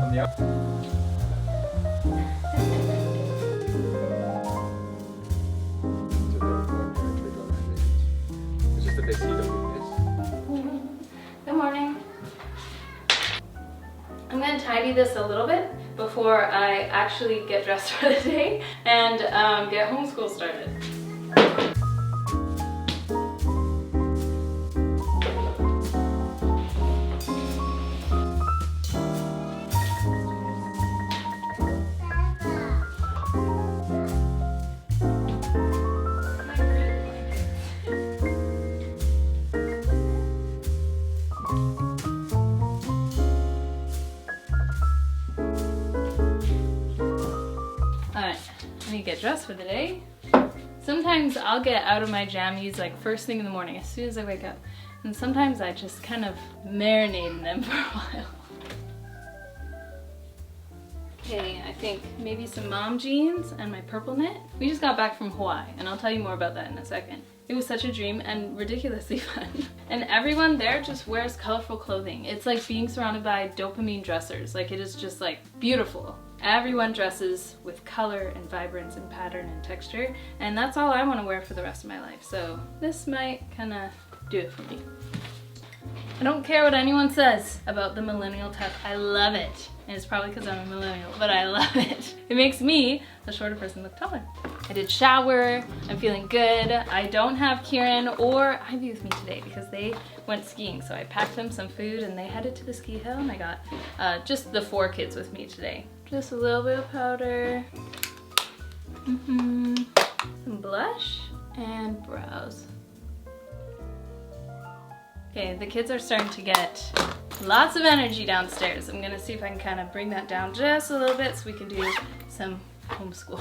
on the outside. It's just a bit Good morning. I'm going to tidy this a little bit before I actually get dressed for the day and get homeschool started. Get dressed for the day. Sometimes I'll get out of my jammies like first thing in the morning as soon as I wake up, and sometimes I just kind of marinate in them for a while. Okay, I think maybe some mom jeans and my purple knit. We just got back from Hawaii and I'll tell you more about that in a second. It was such a dream and ridiculously fun. And everyone there just wears colorful clothing. It's like being surrounded by dopamine dressers. Like, it is just like beautiful. Everyone dresses with color and vibrance and pattern and texture, and that's all I want to wear for the rest of my life. So this might kind of do it for me. I don't care what anyone says about the millennial tuck. I love it. And it's probably because I'm a millennial, but I love it. It makes me, the shorter person, look taller. I did shower, I'm feeling good. I don't have Kieran or Ivy with me today because they went skiing. So I packed them some food and they headed to the ski hill, and I got just the 4 kids with me today. Just a little bit of powder, some blush, and brows. Okay, the kids are starting to get lots of energy downstairs. I'm gonna see if I can kind of bring that down just a little bit so we can do some homeschool.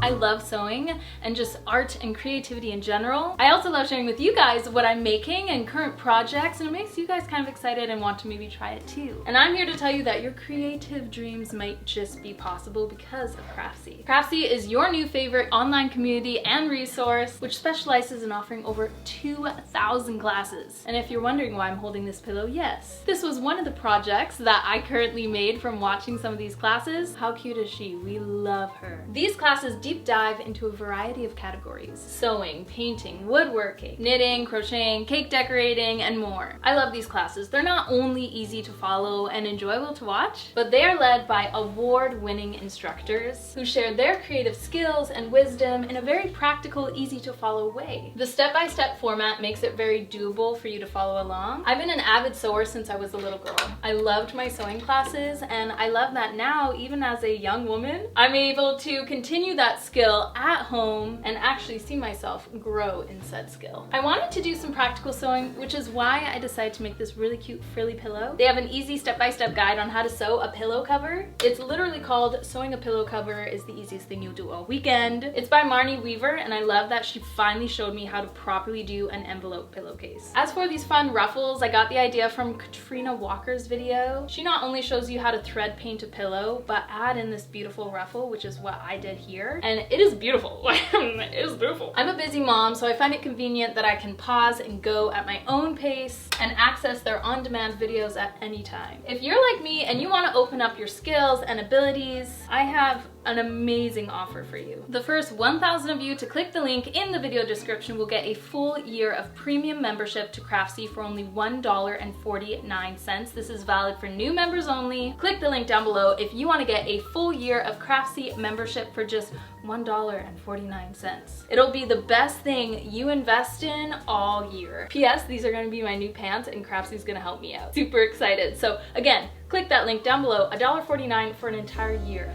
I love sewing and just art and creativity in general. I also love sharing with you guys what I'm making and current projects, and it makes you guys kind of excited and want to maybe try it too. And I'm here to tell you that your creative dreams might just be possible because of Craftsy. Craftsy is your new favorite online community and resource, which specializes in offering over 2,000 classes. And if you're wondering why I'm holding this pillow, yes, this was one of the projects that I currently made from watching some of these classes. How cute is she? We love her. These classes deep dive into a variety of categories: sewing, painting, woodworking, knitting, crocheting, cake decorating, and more. I love these classes. They're not only easy to follow and enjoyable to watch, but they are led by award-winning instructors who share their creative skills and wisdom in a very practical, easy to follow way. The step-by-step format makes it very doable for you to follow along. I've been an avid sewer since I was a little girl. I loved my sewing classes, and I love that now, even as a young woman, I'm able to continue that skill at home and actually see myself grow in said skill. I wanted to do some practical sewing, which is why I decided to make this really cute frilly pillow. They have an easy step-by-step guide on how to sew a pillow cover. It's literally called Sewing a Pillow Cover is the Easiest Thing You'll Do All Weekend. It's by Marnie Weaver, and I love that she finally showed me how to properly do an envelope pillowcase. As for these fun ruffles, I got the idea from Katrina Walker's video. She not only shows you how to thread paint a pillow, but add in this beautiful ruffle, which is what I did here. And it is beautiful. It is beautiful. I'm a busy mom, so I find it convenient that I can pause and go at my own pace and access their on-demand videos at any time. If you're like me and you want to open up your skills and abilities, I have an amazing offer for you. The first 1,000 of you to click the link in the video description will get a full year of premium membership to Craftsy for only $1.49. This is valid for new members only. Click the link down below if you want to get a full year of Craftsy membership for just $1.49. It'll be the best thing you invest in all year. P.S. These are going to be my new pants, and Craftsy's going to help me out. Super excited. So again, click that link down below, $1.49 for an entire year.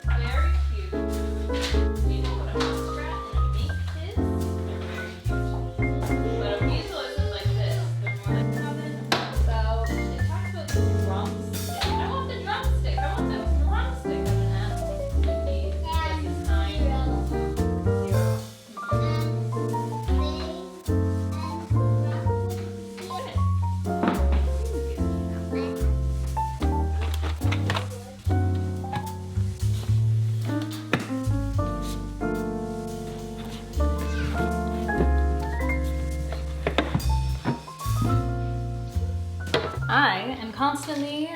Very cute. Do you know what a muskrat and a mink is? Very cute. But a weasel isn't like this. They're more like cabin. About, it talks about the drumstick. I want the drumstick. I want the drumstick of an animal. These kind constantly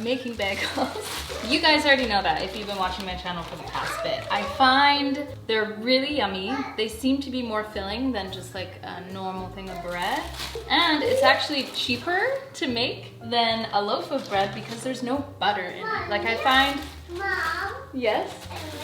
making bagels. You guys already know that if you've been watching my channel for the past bit. I find they're really yummy. They seem to be more filling than just like a normal thing of bread. And it's actually cheaper to make than a loaf of bread because there's no butter in it. Like I find, Mom? yes,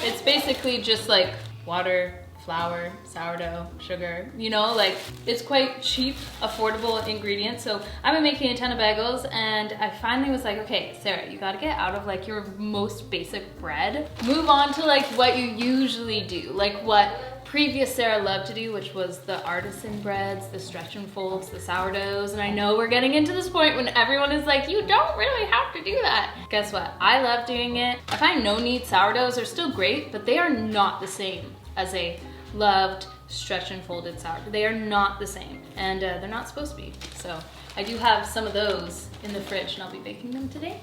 it's basically just like water, flour, sourdough, sugar, you know, like it's quite cheap, affordable ingredients. So I've been making a ton of bagels and I finally was like, okay, Sarah, you gotta get out of like your most basic bread. Move on to like what you usually do, like what previous Sarah loved to do, which was the artisan breads, the stretch and folds, the sourdoughs. And I know we're getting into this point when everyone is like, you don't really have to do that. Guess what? I love doing it. I find no-knead sourdoughs are still great, but they are not the same as a loved stretch and folded sourdough. They are not the same, and they're not supposed to be. So I do have some of those in the fridge and I'll be baking them today.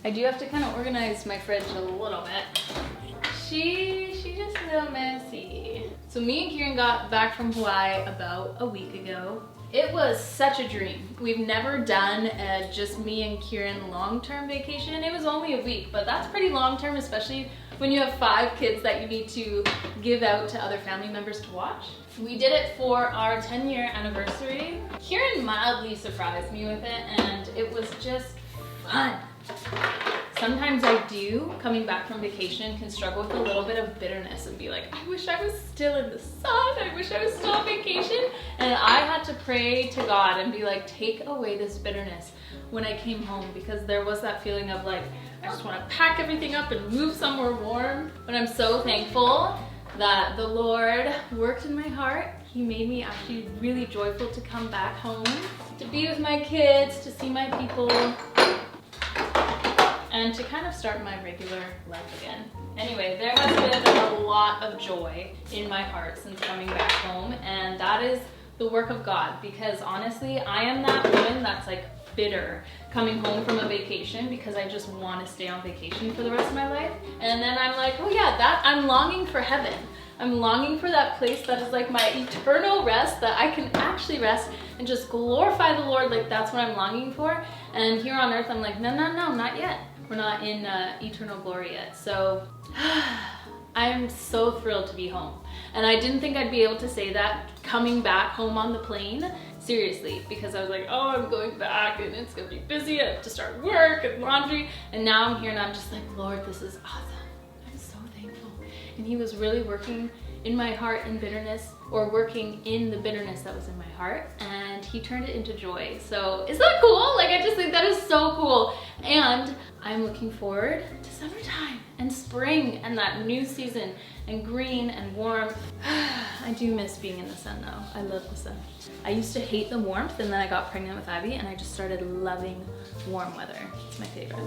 I do have to kind of organize my fridge a little bit. She's just a little messy. So me and Kieran got back from Hawaii about a week ago. It was such a dream. We've never done a just me and Kieran long-term vacation. It was only a week, but that's pretty long-term, especially when you have 5 kids that you need to give out to other family members to watch. We did it for our 10-year anniversary. Kieran mildly surprised me with it and it was just fun. Sometimes I do, coming back from vacation, can struggle with a little bit of bitterness and be like, I wish I was still in the sun. I wish I was still on vacation. And I had to pray to God and be like, take away this bitterness when I came home, because there was that feeling of like, I just want to pack everything up and move somewhere warm. But I'm so thankful that the Lord worked in my heart. He made me actually really joyful to come back home, to be with my kids, to see my people, and to kind of start my regular life again. Anyway, there has been a lot of joy in my heart since coming back home, and that is the work of God, because honestly, I am that woman that's like bitter coming home from a vacation because I just want to stay on vacation for the rest of my life. And then I'm like, oh yeah, that I'm longing for heaven. I'm longing for that place that is like my eternal rest, that I can actually rest and just glorify the Lord. Like that's what I'm longing for. And here on earth, I'm like, no, not yet. We're not in eternal glory yet. So I'm so thrilled to be home. And I didn't think I'd be able to say that coming back home on the plane, seriously, because I was like, oh, I'm going back and it's gonna be busy. I have to start work and laundry. And now I'm here and I'm just like, Lord, this is awesome. I'm so thankful. And he was really working in my heart in bitterness, or working in the bitterness that was in my heart, and he turned it into joy. So is that cool? Like I just think that is so cool. And I'm looking forward to summertime and spring and that new season and green and warmth. I do miss being in the sun though. I love the sun. I used to hate the warmth, and then I got pregnant with Ivy and I just started loving warm weather. It's my favorite.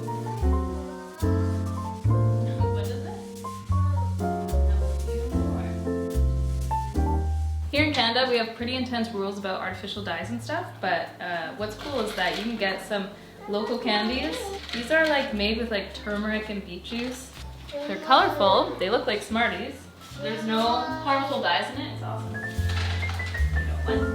Here in Canada, we have pretty intense rules about artificial dyes and stuff, but what's cool is that you can get some local candies. These are like made with like turmeric and beet juice. They're colorful, they look like Smarties. There's no harmful dyes in it, it's awesome. I got one.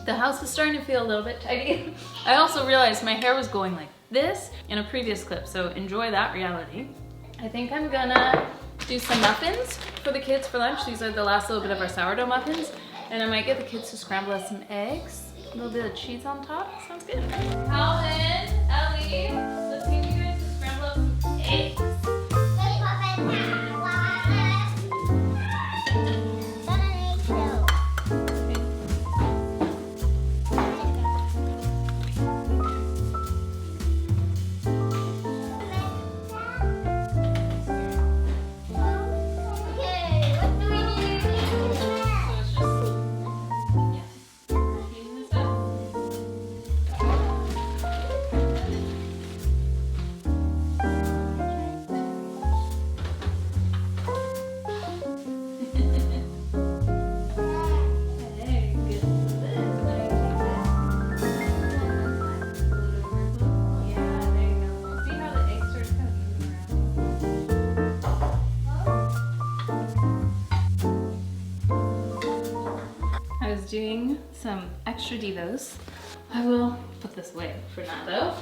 The house is starting to feel a little bit tidy. I also realized my hair was going like this in a previous clip, so enjoy that reality. I think I'm gonna do some muffins for the kids for lunch. These are the last little bit of our sourdough muffins. And I might get the kids to scramble us some eggs. A little bit of cheese on top. Sounds good. Calvin, Ellie, let's get you guys to scramble up some eggs. making some extra devos. I will put this away for now though.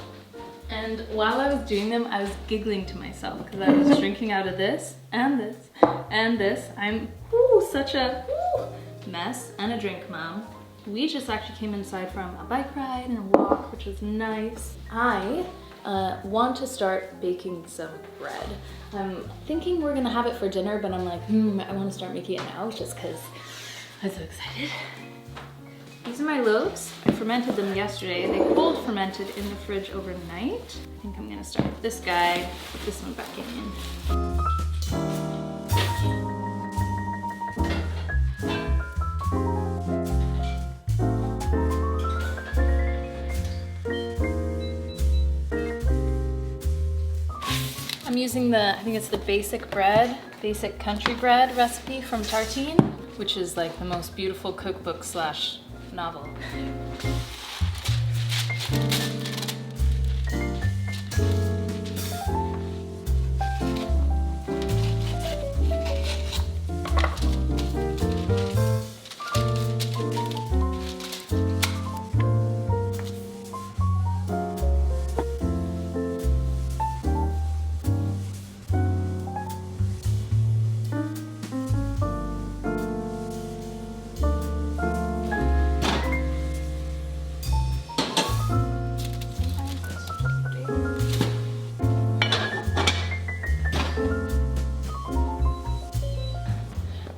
And while I was doing them, I was giggling to myself because I was drinking out of this and this and this. I'm such a mess and a drink mom. We just actually came inside from a bike ride and a walk, which was nice. I want to start baking some bread. I'm thinking we're gonna have it for dinner, but I'm like, I want to start making it now just because I'm so excited. These are my loaves. I fermented them yesterday. They cold fermented in the fridge overnight. I think I'm gonna start with this guy, put this one back in. I'm using I think it's the basic country bread recipe from Tartine, which is like the most beautiful cookbook / novel.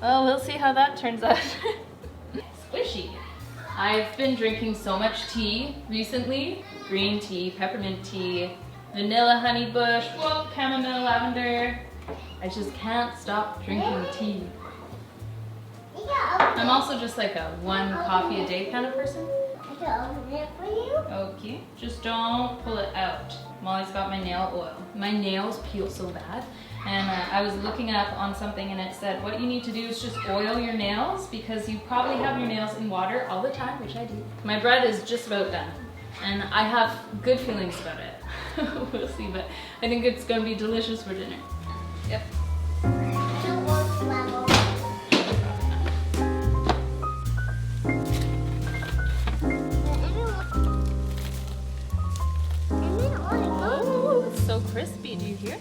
Well, we'll see how that turns out. Squishy. I've been drinking so much tea recently. Green tea, peppermint tea, vanilla honey bush, chamomile lavender. I just can't stop drinking tea. I'm also just like a 1 coffee a day kind of person. I can open it for you. Okay, just don't pull it out. Molly's got my nail oil. My nails peel so bad. And I was looking up on something and it said what you need to do is just oil your nails because you probably have your nails in water all the time, which I do. My bread is just about done and I have good feelings about it. We'll see, but I think it's gonna be delicious for dinner. Yep. Oh, it's so crispy, do you hear?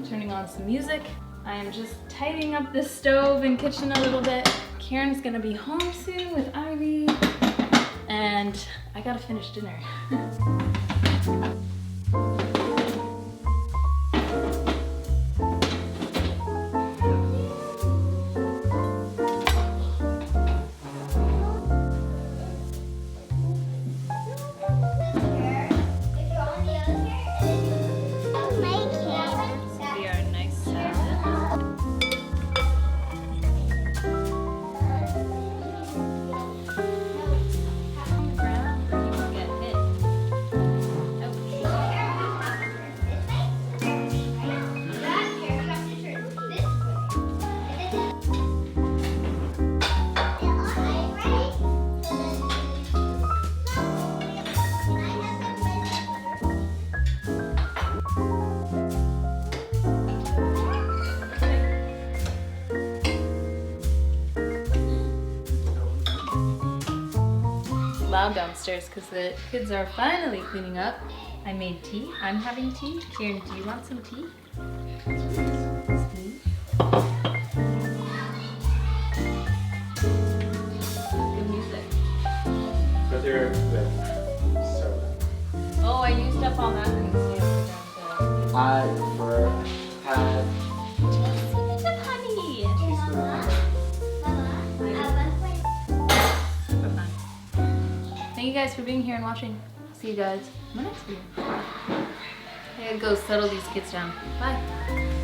Turning on some music. I am just tidying up this stove and kitchen a little bit. Kieran's gonna be home soon with Ivy and I gotta finish dinner. Loud downstairs because the kids are finally cleaning up. I made tea. I'm having tea. Kieran, do you want some tea? Good music. Brother with soda. Oh, I used up all that in the stand. I had Teaspoon of honey. teaspoon of honey. Super fun. guys for being here and watching. See you guys in my next video. I gotta go settle these kids down. Bye.